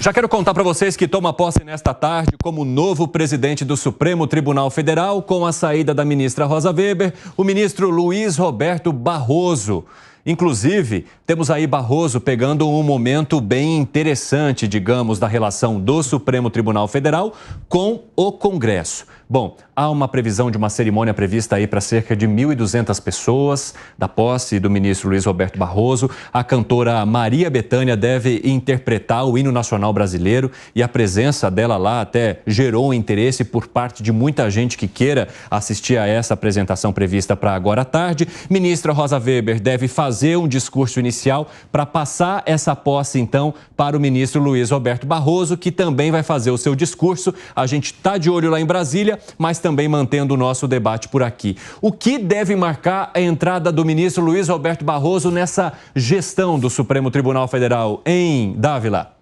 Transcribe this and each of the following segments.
Já quero contar para vocês que toma posse nesta tarde como novo presidente do Supremo Tribunal Federal, com a saída da ministra Rosa Weber, o ministro Luiz Roberto Barroso. Inclusive, temos aí Barroso pegando um momento bem interessante, digamos, da relação do Supremo Tribunal Federal com o Congresso. Bom, há uma previsão de uma cerimônia prevista aí para cerca de 1.200 pessoas da posse do ministro Luiz Roberto Barroso. A cantora Maria Bethânia deve interpretar o hino nacional brasileiro e a presença dela lá até gerou interesse por parte de muita gente que queira assistir a essa apresentação prevista para agora à tarde. Ministra Rosa Weber deve fazer um discurso inicial para passar essa posse, então, para o ministro Luiz Roberto Barroso, que também vai fazer o seu discurso. A gente está de olho lá em Brasília, mas também mantendo o nosso debate por aqui. O que deve marcar a entrada do ministro Luiz Roberto Barroso nessa gestão do Supremo Tribunal Federal, em Dávila?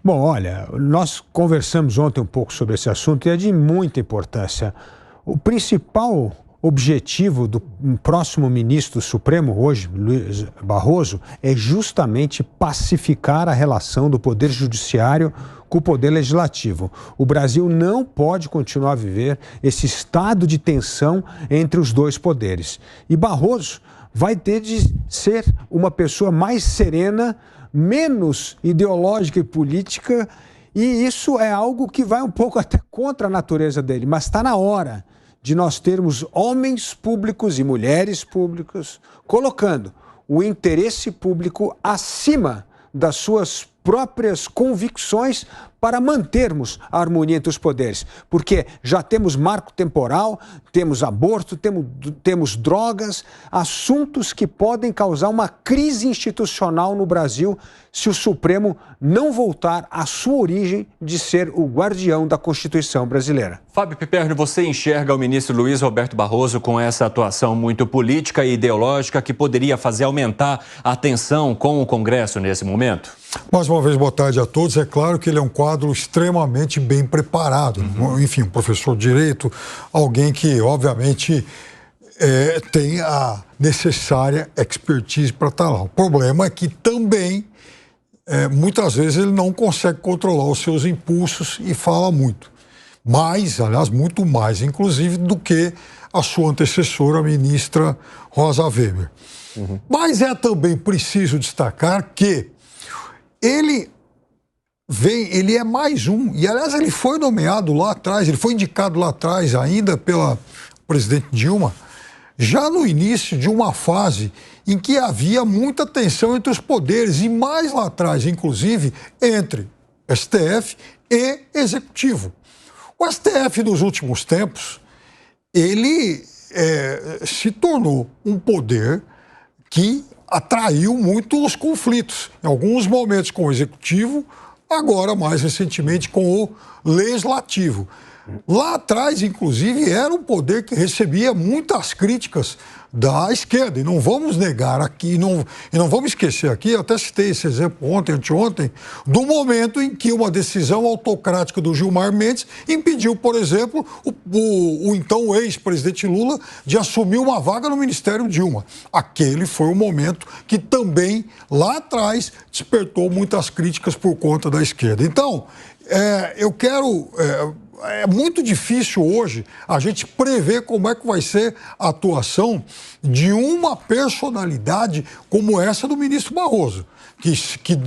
Bom, olha, nós conversamos ontem um pouco sobre esse assunto e é de muita importância. O principal objetivo do próximo ministro Supremo, hoje, Luiz Barroso, é justamente pacificar a relação do Poder Judiciário com o Poder Legislativo. O Brasil não pode continuar a viver esse estado de tensão entre os dois poderes. E Barroso vai ter de ser uma pessoa mais serena, menos ideológica e política, e isso é algo que vai um pouco até contra a natureza dele, mas está na hora de nós termos homens públicos e mulheres públicas colocando o interesse público acima das suas próprias convicções para mantermos a harmonia entre os poderes. Porque já temos marco temporal, temos aborto, temos drogas, assuntos que podem causar uma crise institucional no Brasil se o Supremo não voltar à sua origem de ser o guardião da Constituição brasileira. Fábio Piperno, você enxerga o ministro Luiz Roberto Barroso com essa atuação muito política e ideológica que poderia fazer aumentar a tensão com o Congresso nesse momento? Mais uma vez, boa tarde a todos. É claro que ele é um quadro extremamente bem preparado. Enfim, um professor de direito, alguém que, obviamente, tem a necessária expertise para estar lá. O problema é que também, muitas vezes, ele não consegue controlar os seus impulsos e fala muito. Mais, aliás, muito mais, inclusive, do que a sua antecessora, a ministra Rosa Weber. Mas é também preciso destacar que ele é mais um, e aliás ele foi nomeado lá atrás, ele foi indicado lá atrás ainda pela presidente Dilma, já no início de uma fase em que havia muita tensão entre os poderes, e mais lá atrás, inclusive, entre STF e Executivo. O STF, nos últimos tempos, ele se tornou um poder que atraiu muito os conflitos, em alguns momentos com o Executivo, agora mais recentemente com o Legislativo. Lá atrás, inclusive, era um poder que recebia muitas críticas da esquerda, e não vamos negar aqui, e não vamos esquecer aqui, eu até citei esse exemplo ontem, anteontem, do momento em que uma decisão autocrática do Gilmar Mendes impediu, por exemplo, o então ex-presidente Lula de assumir uma vaga no Ministério Dilma. Aquele foi um momento que também, lá atrás, despertou muitas críticas por conta da esquerda. Então, eu quero... É muito difícil hoje a gente prever como é que vai ser a atuação de uma personalidade como essa do ministro Barroso, que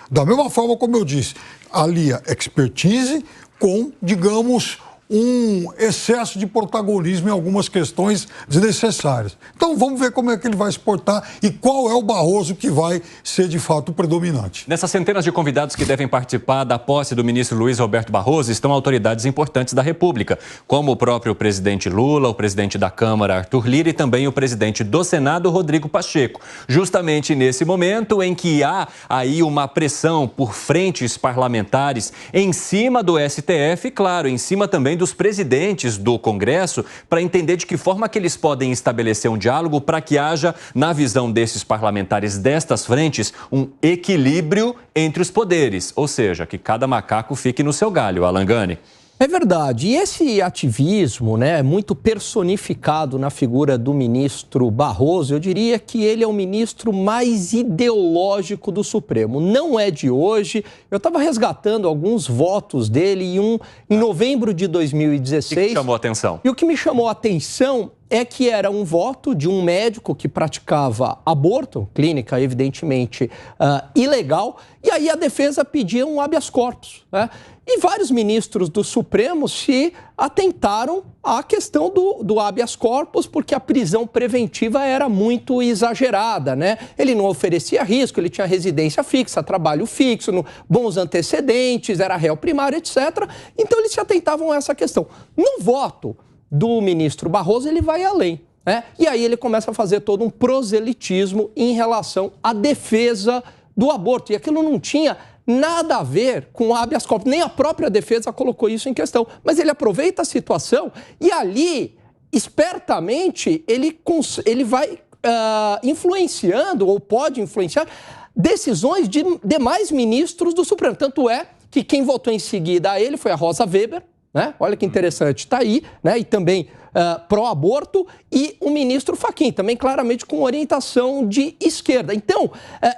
da mesma forma como eu disse, alia expertise com, digamos, um excesso de protagonismo em algumas questões desnecessárias. Então vamos ver como é que ele vai se portar e qual é o Barroso que vai ser de fato predominante. Nessas centenas de convidados que devem participar da posse do ministro Luiz Roberto Barroso estão autoridades importantes da República, como o próprio presidente Lula, o presidente da Câmara Arthur Lira e também o presidente do Senado Rodrigo Pacheco. Justamente nesse momento em que há aí uma pressão por frentes parlamentares em cima do STF, claro, em cima também dos presidentes do Congresso, para entender de que forma que eles podem estabelecer um diálogo para que haja, na visão desses parlamentares destas frentes, um equilíbrio entre os poderes, ou seja, que cada macaco fique no seu galho. Alan Gani. É verdade. E esse ativismo, né, muito personificado na figura do ministro Barroso, eu diria que ele é o ministro mais ideológico do Supremo. Não é de hoje. Eu estava resgatando alguns votos dele em novembro de 2016. O que chamou a atenção? E o que me chamou a atenção é que era um voto de um médico que praticava aborto, clínica evidentemente ilegal, e aí a defesa pedia um habeas corpus, né? E vários ministros do Supremo se atentaram à questão do habeas corpus, porque a prisão preventiva era muito exagerada, né? Ele não oferecia risco, ele tinha residência fixa, trabalho fixo, bons antecedentes, era réu primário, etc. Então eles se atentavam a essa questão. No voto do ministro Barroso, ele vai além, né? E aí ele começa a fazer todo um proselitismo em relação à defesa do aborto. E aquilo não tinha nada a ver com o habeas corpus, nem a própria defesa colocou isso em questão. Mas ele aproveita a situação e ali, espertamente, ele vai influenciando, ou pode influenciar, decisões de demais ministros do Supremo. Tanto é que quem votou em seguida a ele foi a Rosa Weber, né? Olha que interessante, está aí, né? E também pró-aborto, e o ministro Fachin, também claramente com orientação de esquerda. Então,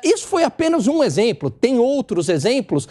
isso foi apenas um exemplo, tem outros exemplos.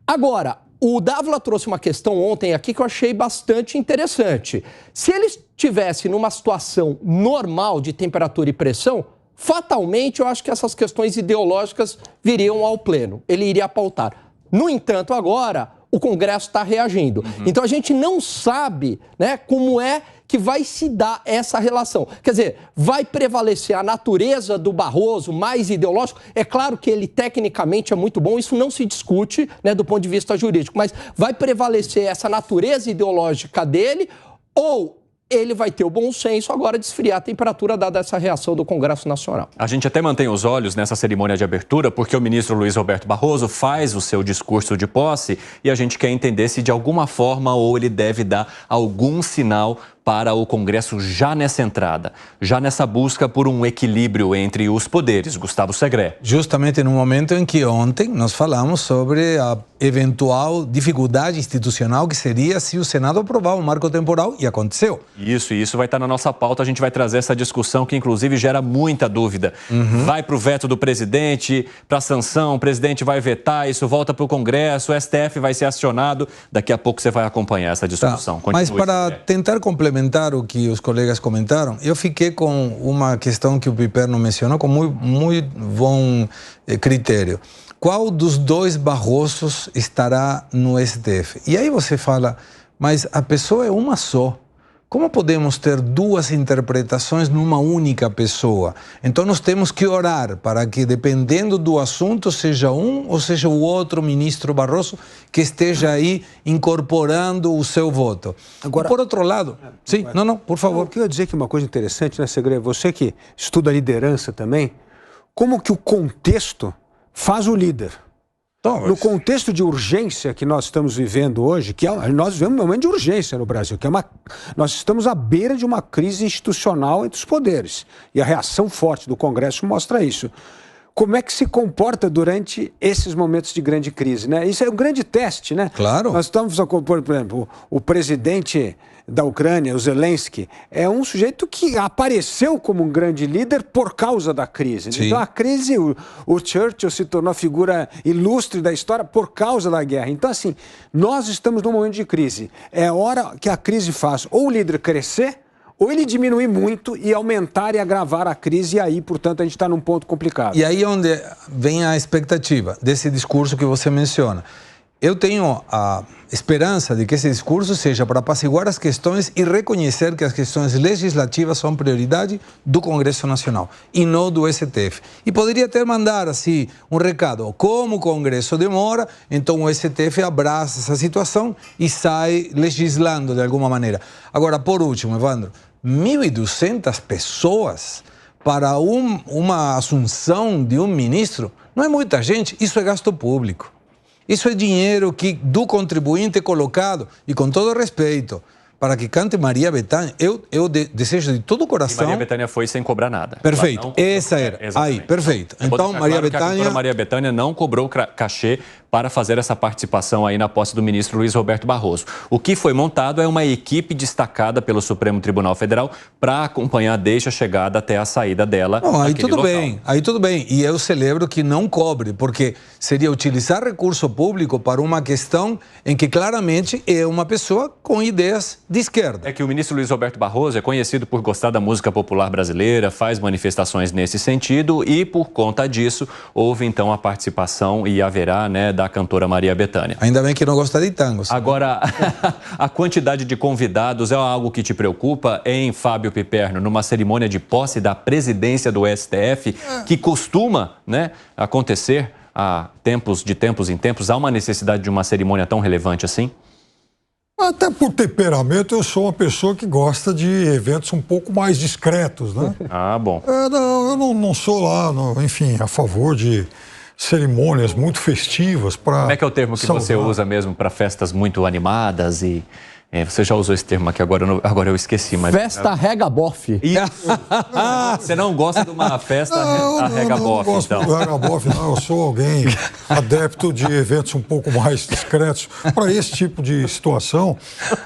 Agora, o Dávila trouxe uma questão ontem aqui que eu achei bastante interessante. Se ele estivesse numa situação normal de temperatura e pressão, fatalmente eu acho que essas questões ideológicas viriam ao pleno, ele iria pautar. No entanto, agora, o Congresso está reagindo. Então, a gente não sabe, né, como é que vai se dar essa relação. Quer dizer, vai prevalecer a natureza do Barroso mais ideológico? É claro que ele tecnicamente é muito bom, isso não se discute, né, do ponto de vista jurídico, mas vai prevalecer essa natureza ideológica dele, ou ele vai ter o bom senso agora de esfriar a temperatura dada essa reação do Congresso Nacional. A gente até mantém os olhos nessa cerimônia de abertura, porque o ministro Luiz Roberto Barroso faz o seu discurso de posse e a gente quer entender se de alguma forma ou ele deve dar algum sinal para o Congresso já nessa entrada, já nessa busca por um equilíbrio entre os poderes. Gustavo Segré. Justamente no momento em que ontem nós falamos sobre a eventual dificuldade institucional que seria se o Senado aprovar um marco temporal, e aconteceu. Isso vai estar na nossa pauta, a gente vai trazer essa discussão que inclusive gera muita dúvida. Vai para o veto do presidente, para a sanção, o presidente vai vetar, isso volta para o Congresso, o STF vai ser acionado, daqui a pouco você vai acompanhar essa discussão. Tá. Mas para tentar complementar o que os colegas comentaram, eu fiquei com uma questão que o Piperno mencionou com muito bom critério. Qual dos dois Barrosos estará no STF? E aí você fala, mas a pessoa é uma só. Como podemos ter duas interpretações numa única pessoa? Então nós temos que orar para que, dependendo do assunto, seja um ou seja o outro ministro Barroso que esteja aí incorporando o seu voto. Agora, por outro lado... Sim, não, por favor. Eu queria dizer que uma coisa interessante, né, Segre? Você que estuda liderança também, como que o contexto faz o líder? No contexto de urgência que nós estamos vivendo hoje, nós vivemos um momento de urgência no Brasil, nós estamos à beira de uma crise institucional entre os poderes. E a reação forte do Congresso mostra isso. Como é que se comporta durante esses momentos de grande crise, né? Isso é um grande teste, né? Claro. Nós estamos, por exemplo, o presidente da Ucrânia, o Zelensky, é um sujeito que apareceu como um grande líder por causa da crise. Sim. Então a crise, o Churchill se tornou a figura ilustre da história por causa da guerra. Então assim, nós estamos num momento de crise. É hora que a crise faz ou o líder crescer, ou ele diminuir muito e aumentar e agravar a crise, e aí, portanto, a gente está num ponto complicado. E aí onde vem a expectativa desse discurso que você menciona. Eu tenho a esperança de que esse discurso seja para apaciguar as questões e reconhecer que as questões legislativas são prioridade do Congresso Nacional e não do STF. E poderia até mandar assim um recado, como o Congresso demora, então o STF abraça essa situação e sai legislando de alguma maneira. Agora, por último, Evandro, 1.200 pessoas para uma assunção de um ministro não é muita gente, isso é gasto público. Isso é dinheiro do contribuinte colocado, e com todo respeito, para que cante Maria Bethânia. Eu desejo de todo o coração... E Maria Bethânia foi sem cobrar nada. Perfeito, essa era. Aí, perfeito. Então, Maria Bethânia... A cantora Maria Bethânia não cobrou cachê para fazer essa participação aí na posse do ministro Luiz Roberto Barroso. O que foi montado é uma equipe destacada pelo Supremo Tribunal Federal para acompanhar desde a chegada até a saída dela. Não, aí tudo bem, aí tudo bem. E eu celebro que não cobre, porque seria utilizar recurso público para uma questão em que claramente é uma pessoa com ideias de esquerda. É que o ministro Luiz Roberto Barroso é conhecido por gostar da música popular brasileira, faz manifestações nesse sentido e, por conta disso, houve então a participação e haverá, né, da cantora Maria Bethânia. Ainda bem que não gosta de tango. Sabe? Agora, a quantidade de convidados é algo que te preocupa em Fábio Piperno, numa cerimônia de posse da presidência do STF, que costuma, né, acontecer de tempos em tempos. Há uma necessidade de uma cerimônia tão relevante assim? Até por temperamento, eu sou uma pessoa que gosta de eventos um pouco mais discretos, né? Ah, bom. Eu não sou lá, enfim, a favor de cerimônias muito festivas para... Como é que é o termo que você usa mesmo para festas muito animadas e... você já usou esse termo aqui, agora eu esqueci. Mas... Festa rega-bofe. Você não gosta de uma festa rega-bofe, então? Não gosto do rega-bofe, não. Eu sou alguém adepto de eventos um pouco mais discretos para esse tipo de situação.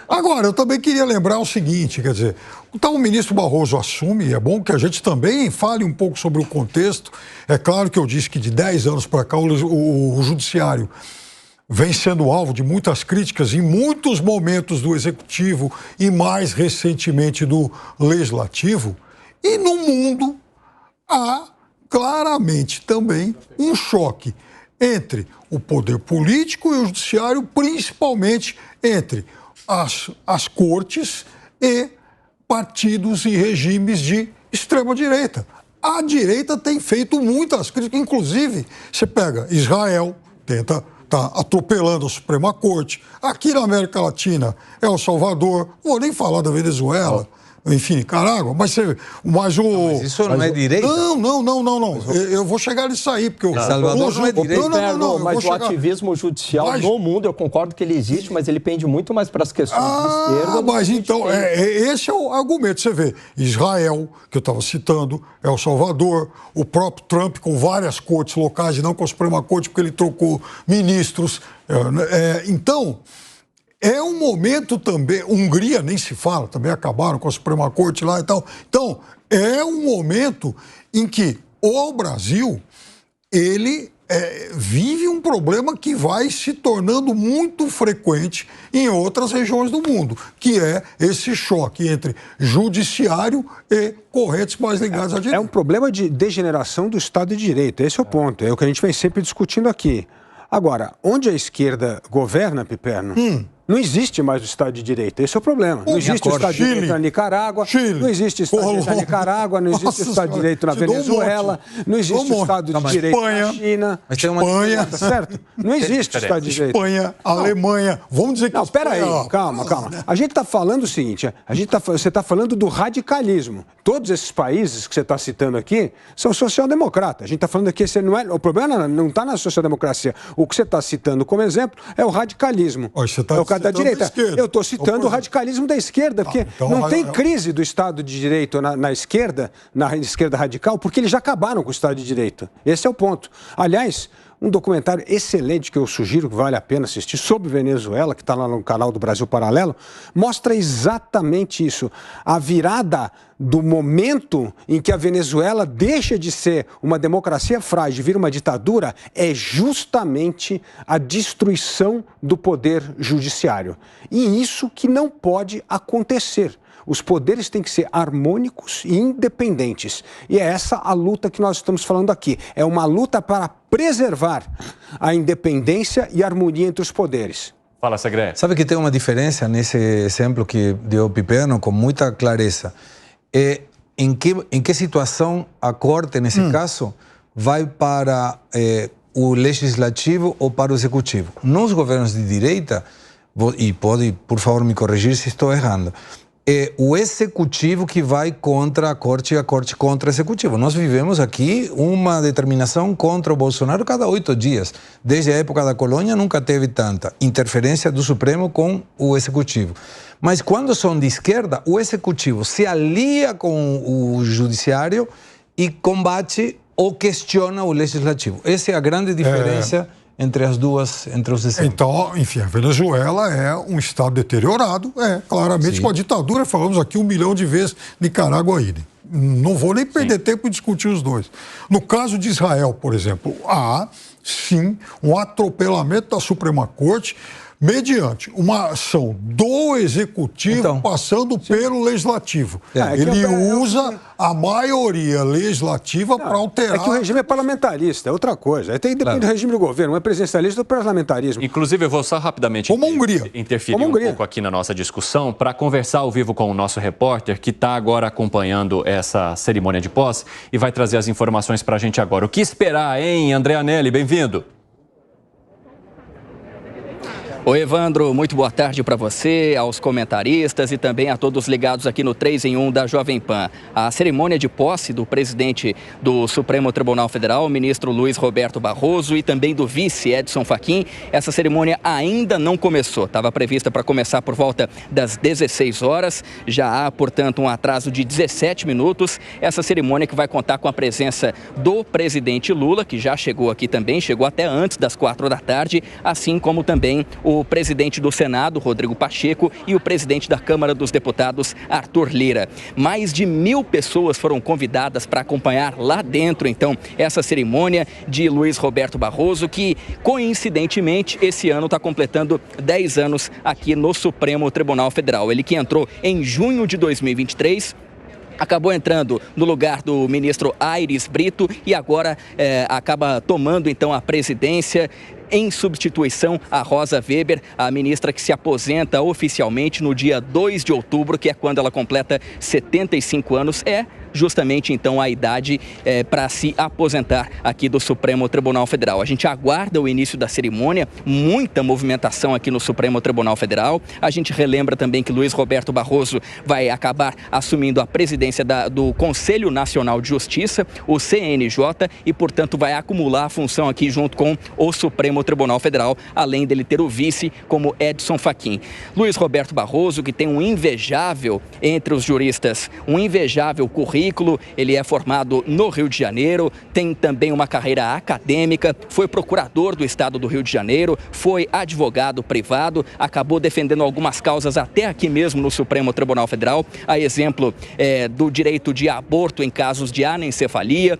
Agora, eu também queria lembrar o seguinte, quer dizer, então o ministro Barroso assume, e é bom que a gente também fale um pouco sobre o contexto. É claro que eu disse que de 10 anos para cá o judiciário vem sendo alvo de muitas críticas em muitos momentos do Executivo e mais recentemente do Legislativo. E no mundo há claramente também um choque entre o poder político e o judiciário, principalmente entre as cortes e partidos e regimes de extrema-direita. A direita tem feito muitas críticas, inclusive, você pega Israel, está atropelando a Suprema Corte. Aqui na América Latina é El Salvador, não vou nem falar da Venezuela, enfim, Nicarágua, mas isso não é direita? Não. Eu vou chegar nisso aí, porque El Salvador não é direita. Mas o ativismo judicial no mundo, eu concordo que ele existe, mas ele pende muito mais para as questões de esquerda. Mas então, esse é o argumento. Você vê, Israel, que eu estava citando, El Salvador, o próprio Trump com várias cortes locais e não com a Suprema Corte, porque ele trocou ministros. Então, é um momento também, Hungria nem se fala, também acabaram com a Suprema Corte lá e tal. Então, é um momento em que o Brasil, ele vive um problema que vai se tornando muito frequente em outras regiões do mundo, que é esse choque entre judiciário e correntes mais ligadas à direita. É um problema de degeneração do Estado de Direito, esse é o ponto, é o que a gente vem sempre discutindo aqui. Agora, onde a esquerda governa, Piperno, não existe mais o Estado de Direito. Esse é o problema. Não existe o Estado de Direito na Nicarágua, não existe o Estado de Direito na Nicarágua, não existe o Estado de Direito na Venezuela, não existe o Estado de Direito na China. Espanha, certo? Não existe o Estado de Direito. Espanha, Alemanha, vamos dizer que... Não, peraí, calma. A gente está falando o seguinte, você está falando do radicalismo. Todos esses países que você está citando aqui são social-democratas. A gente está falando aqui, o problema não está na social-democracia. O que você está citando como exemplo é o radicalismo. É o cara da direita. Eu estou citando o radicalismo da esquerda, porque não tem crise do Estado de Direito na esquerda radical, porque eles já acabaram com o Estado de Direito. Esse é o ponto. Aliás, um documentário excelente que eu sugiro que vale a pena assistir sobre Venezuela, que está lá no canal do Brasil Paralelo, mostra exatamente isso. A virada do momento em que a Venezuela deixa de ser uma democracia frágil e vira uma ditadura é justamente a destruição do poder judiciário. E isso que não pode acontecer. Os poderes têm que ser harmônicos e independentes. E é essa a luta que nós estamos falando aqui. É uma luta para preservar a independência e a harmonia entre os poderes. Fala, Segré. Sabe que tem uma diferença nesse exemplo que deu Piperno com muita clareza. Em que situação a Corte, nesse caso, vai para o Legislativo ou para o Executivo? Nos governos de direita, e pode, por favor, me corrigir se estou errando, é o executivo que vai contra a corte e a corte contra o executivo. Nós vivemos aqui uma determinação contra o Bolsonaro cada 8 dias. Desde a época da colônia nunca teve tanta interferência do Supremo com o executivo. Mas quando são de esquerda, o executivo se alia com o judiciário e combate ou questiona o legislativo. Essa é a grande diferença entre as duas, entre os exemplos. Então, enfim, a Venezuela é um estado deteriorado, claramente Sim. uma ditadura, falamos aqui 1 milhão de vezes, Nicarágua aí. Não vou nem perder tempo em discutir os dois. No caso de Israel, por exemplo, há, sim, um atropelamento da Suprema Corte mediante uma ação do Executivo passando pelo Legislativo. Ele usa a maioria legislativa para alterar... É que o regime é parlamentarista, é outra coisa. Depende do regime do governo, não é presidencialista ou parlamentarismo. Inclusive, eu vou só rapidamente interferir um pouco aqui na nossa discussão para conversar ao vivo com o nosso repórter que está agora acompanhando essa cerimônia de posse e vai trazer as informações para a gente agora. O que esperar, hein, André Anelli? Bem-vindo. Oi, Evandro, muito boa tarde para você, aos comentaristas e também a todos ligados aqui no 3 em 1 da Jovem Pan. A cerimônia de posse do presidente do Supremo Tribunal Federal, o ministro Luiz Roberto Barroso, e também do vice Edson Fachin, essa cerimônia ainda não começou. Estava prevista para começar por volta das 16 horas, já há, portanto, um atraso de 17 minutos. Essa cerimônia que vai contar com a presença do presidente Lula, que já chegou aqui também, chegou até antes das 4 da tarde, assim como também o presidente do Senado, Rodrigo Pacheco, e o presidente da Câmara dos Deputados, Arthur Lira. Mais de 1.000 pessoas foram convidadas para acompanhar lá dentro, então, essa cerimônia de Luiz Roberto Barroso, que, coincidentemente, esse ano está completando 10 anos aqui no Supremo Tribunal Federal. Ele que entrou em junho de 2023, acabou entrando no lugar do ministro Aires Brito e agora acaba tomando, então, a presidência em substituição a Rosa Weber, a ministra que se aposenta oficialmente no dia 2 de outubro, que é quando ela completa 75 anos. É justamente, então, a idade para se aposentar aqui do Supremo Tribunal Federal. A gente aguarda o início da cerimônia, muita movimentação aqui no Supremo Tribunal Federal. A gente relembra também que Luiz Roberto Barroso vai acabar assumindo a presidência do Conselho Nacional de Justiça, o CNJ, e, portanto, vai acumular a função aqui junto com o Supremo Tribunal Federal, além dele ter o vice como Edson Fachin. Luiz Roberto Barroso, que tem um invejável, entre os juristas, um invejável currículo, ele é formado no Rio de Janeiro, tem também uma carreira acadêmica, foi procurador do estado do Rio de Janeiro, foi advogado privado, acabou defendendo algumas causas até aqui mesmo no Supremo Tribunal Federal, a exemplo do direito de aborto em casos de anencefalia.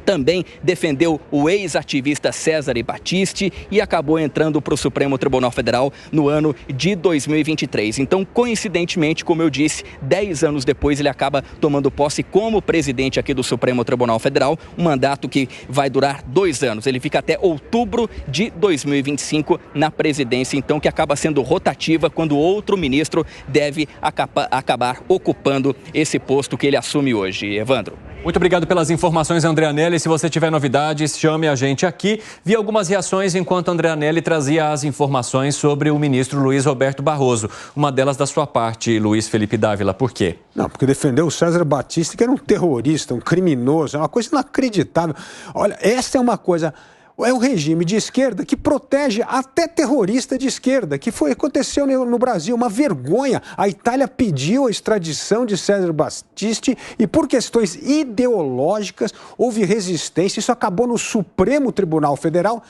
Também defendeu o ex-ativista Cesare Battisti e acabou entrando para o Supremo Tribunal Federal no ano de 2023. Então, coincidentemente, como eu disse, 10 anos depois ele acaba tomando posse como presidente aqui do Supremo Tribunal Federal, um mandato que vai durar 2 anos. Ele fica até outubro de 2025 na presidência, então, que acaba sendo rotativa quando outro ministro deve acabar ocupando esse posto que ele assume hoje. Evandro. Muito obrigado pelas informações, André Anelli. Se você tiver novidades, chame a gente aqui. Vi algumas reações enquanto André Anelli trazia as informações sobre o ministro Luiz Roberto Barroso. Uma delas da sua parte, Luiz Felipe Dávila. Por quê? Não, porque defendeu o Cesare Battisti, que era um terrorista, um criminoso, é uma coisa inacreditável. Olha, essa é uma coisa... É um regime de esquerda que protege até terrorista de esquerda, que aconteceu no Brasil, uma vergonha. A Itália pediu a extradição de Cesare Battisti e por questões ideológicas houve resistência. Isso acabou no Supremo Tribunal Federal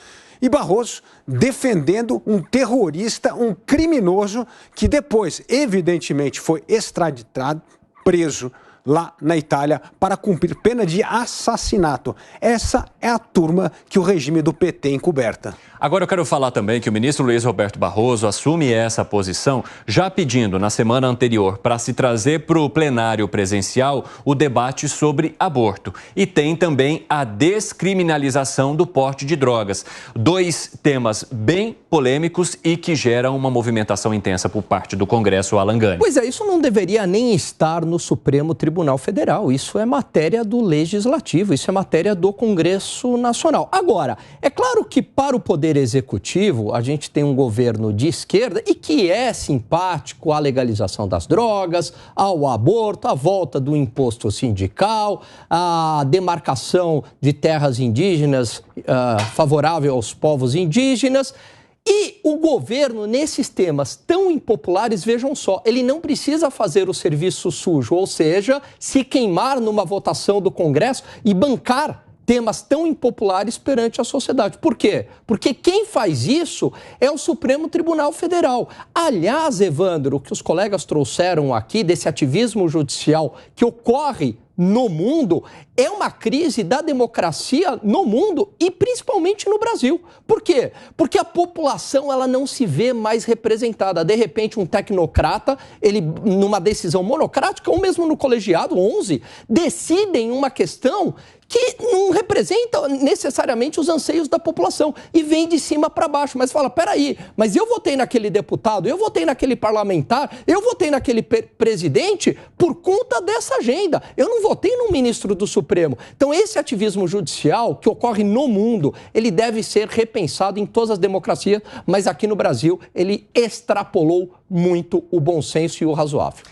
e Barroso defendendo um terrorista, um criminoso que depois, evidentemente, foi extraditado, preso lá na Itália para cumprir pena de assassinato. Essa é a turma que o regime do PT encoberta. Agora eu quero falar também que o ministro Luiz Roberto Barroso assume essa posição já pedindo na semana anterior para se trazer para o plenário presencial o debate sobre aborto. E tem também a descriminalização do porte de drogas. 2 temas bem polêmicos e que geram uma movimentação intensa por parte do Congresso, Alan Gani. Pois é, isso não deveria nem estar no Supremo Tribunal Federal. Isso é matéria do Legislativo, isso é matéria do Congresso Congresso Nacional. Agora, é claro que para o Poder Executivo, a gente tem um governo de esquerda e que é simpático à legalização das drogas, ao aborto, à volta do imposto sindical, à demarcação de terras indígenas favorável aos povos indígenas. E o governo, nesses temas tão impopulares, vejam só, ele não precisa fazer o serviço sujo, ou seja, se queimar numa votação do Congresso e bancar temas tão impopulares perante a sociedade. Por quê? Porque quem faz isso é o Supremo Tribunal Federal. Aliás, Evandro, o que os colegas trouxeram aqui desse ativismo judicial que ocorre no mundo é uma crise da democracia no mundo e principalmente no Brasil. Por quê? Porque a população ela não se vê mais representada. De repente, um tecnocrata, ele numa decisão monocrática ou mesmo no colegiado 11, decidem uma questão que não representa necessariamente os anseios da população e vem de cima para baixo, mas fala, peraí, mas eu votei naquele deputado, eu votei naquele parlamentar, eu votei naquele presidente por conta dessa agenda, eu não votei no ministro do Supremo. Então esse ativismo judicial que ocorre no mundo, ele deve ser repensado em todas as democracias, mas aqui no Brasil ele extrapolou muito o bom senso e o razoável.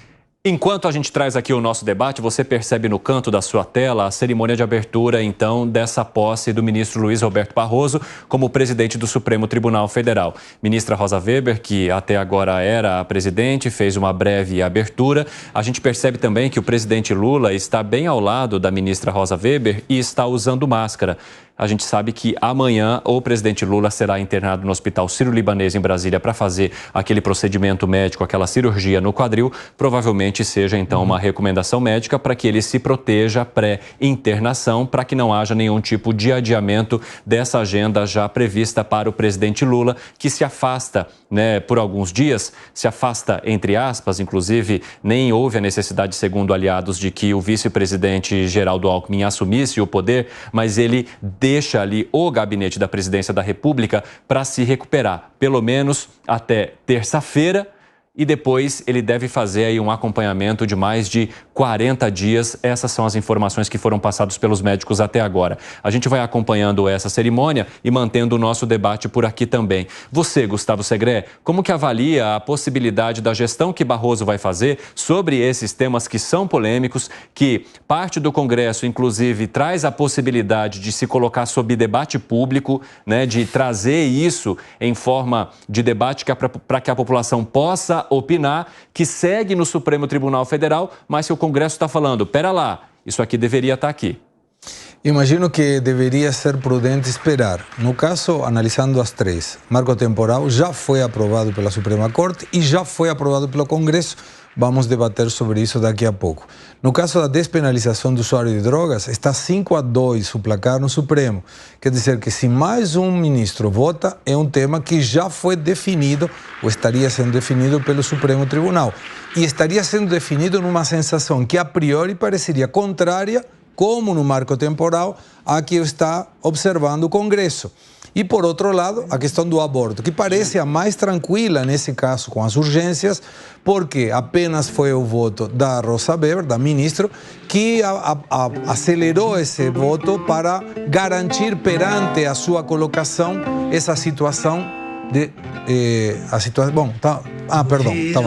Enquanto a gente traz aqui o nosso debate, você percebe no canto da sua tela a cerimônia de abertura, então, dessa posse do ministro Luiz Roberto Barroso como presidente do Supremo Tribunal Federal. Ministra Rosa Weber, que até agora era a presidente, fez uma breve abertura. A gente percebe também que o presidente Lula está bem ao lado da ministra Rosa Weber e está usando máscara. A gente sabe que amanhã o presidente Lula será internado no Hospital Sírio-Libanês em Brasília para fazer aquele procedimento médico, aquela cirurgia no quadril. Provavelmente seja então uma recomendação médica para que ele se proteja pré-internação, para que não haja nenhum tipo de adiamento dessa agenda já prevista para o presidente Lula, que se afasta, por alguns dias, se afasta entre aspas, inclusive nem houve a necessidade, segundo aliados, de que o vice-presidente Geraldo Alckmin assumisse o poder, mas ele deixa ali o gabinete da presidência da República para se recuperar, pelo menos até terça-feira, e depois ele deve fazer aí um acompanhamento de mais de 40 dias. Essas são as informações que foram passadas pelos médicos até agora. A gente vai acompanhando essa cerimônia e mantendo o nosso debate por aqui também. Você, Gustavo Segré, como que avalia a possibilidade da gestão que Barroso vai fazer sobre esses temas que são polêmicos, que parte do Congresso, inclusive, traz a possibilidade de se colocar sob debate público, de trazer isso em forma de debate para que a população possa opinar, que segue no Supremo Tribunal Federal, mas se o Congresso está falando, pera lá, isso aqui deveria estar aqui. Imagino que deveria ser prudente esperar. No caso, analisando as três, marco temporal já foi aprovado pela Suprema Corte e já foi aprovado pelo Congresso. Vamos debater sobre isso daqui a pouco. No caso da despenalização do usuário de drogas, está 5-2 o placar no Supremo. Quer dizer que se mais um ministro vota, é um tema que já foi definido, ou estaria sendo definido pelo Supremo Tribunal. E estaria sendo definido numa sensação que a priori pareceria contrária, como no marco temporal, a que está observando o Congresso. E, por outro lado, a questão do aborto, que parece a mais tranquila nesse caso com as urgências, porque apenas foi o voto da Rosa Weber, da ministra, que acelerou esse voto para garantir perante a sua colocação essa situação de... Bom, tá... perdão, estava...